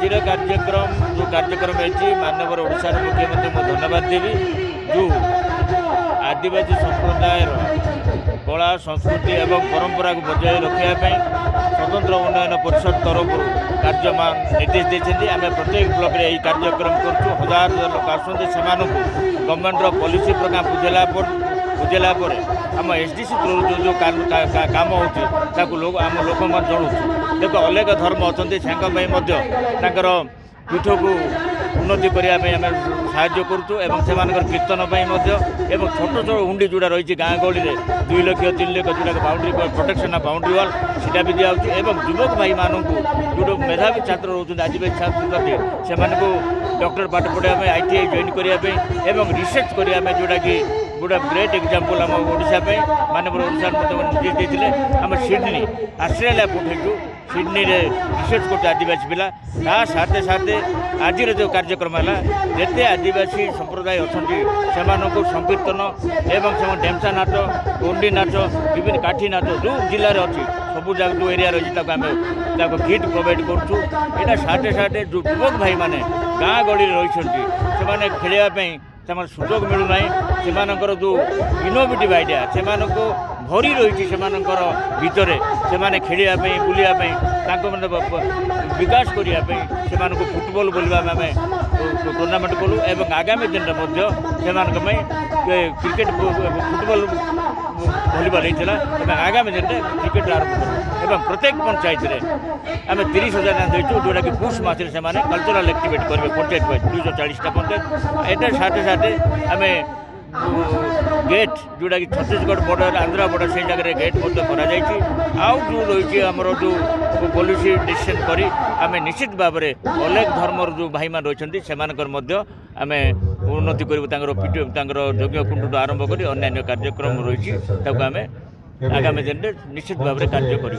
आज कार्यक्रम है माननीय ओडिशा मुख्यमंत्री मैं धन्यवाद देवी जो आदिवासी संप्रदाय कला संस्कृति एवं परंपरा को बजाय रखापी स्वतंत्र उन्नयन परिषद तरफ कार्यमान निर्देश देते आम प्रत्येक ब्लॉक में यही कार्यक्रम करूँ हजार हजार लोग आसते गवर्नमेंट पॉलिसी प्रकार बुझेला आम एसडीसी थ्रू जो काम होती लोग आम लोक जनाऊँ देख अनेक धर्म अच्छा भाई पीठ को उन्नति करने आम साहाय्य करूँ कीर्तन एवं छोट छोट हुंडी जोड़ा रही गाँ गहली में 2 लाख 3 लाख जोड़ा बाउंड्री प्रोटेक्शन बाउंड्री वाल सीटा भी दिखाई युवक भाई मानू जो मेधावी छात्र रोच आदिवासी छात्र से डॉक्टर पाठ पढ़ाई ITI जॉइन करने रिसर्च करने जोटा कि गोटे ग्रेट एग्जांपल आम ओडिशा माननीय ओडिशा निर्देश देते आम सिडनी ऑस्ट्रेलिया पठेचु सिडनी रे रिसर्च कर आदिवासी पिला ता साथे साथे आज जो कार्यक्रम है जिते आदिवासी संप्रदाय अच्छा से संकीर्तन एवं ढेमसा नाच गोंडी नाच विभिन्न काठी नाच जो जिले में अच्छी सब जगह जो एरिया रही किट प्रोवाइड करूँ यहाँ साथे साथे जो युवक भाई मैंने गाँ गहली रही खेलवाई सुजोग मिलूना से जो इनोवेटिव आइडिया से भरी रही भितर से खेलवाई बुलायापी विकास करने से फुटबॉल बोलवा आम टूर्नामेंट कलु एवं आगामी दिन में क्रिकेट फुटबॉल भलीबल होता आगामी दिन में क्रिकेट आरंभ करूँ एवं प्रत्येक पंचायत में आम 30,000 देचु जोटा कि पुष मस कल्चरल एक्टिविटी करेंगे पंचायत वाइज 240टा पंचायत एटा साथे साथे आम गेट जोटा कि छत्तीसगढ़ बॉर्डर आंध्रा बॉर्डर से जगह गेट आउ जो रही आमर जो पॉलिसी डिसीजन करी आम निश्चित भाव में अनेक धर्मर जो भाई मान रही से आम उन्नति कर यज्ञ कुंड आरंभ कर अन्य कार्यक्रम रही आगामी दिन में निश्चित भाव में कार्य कर।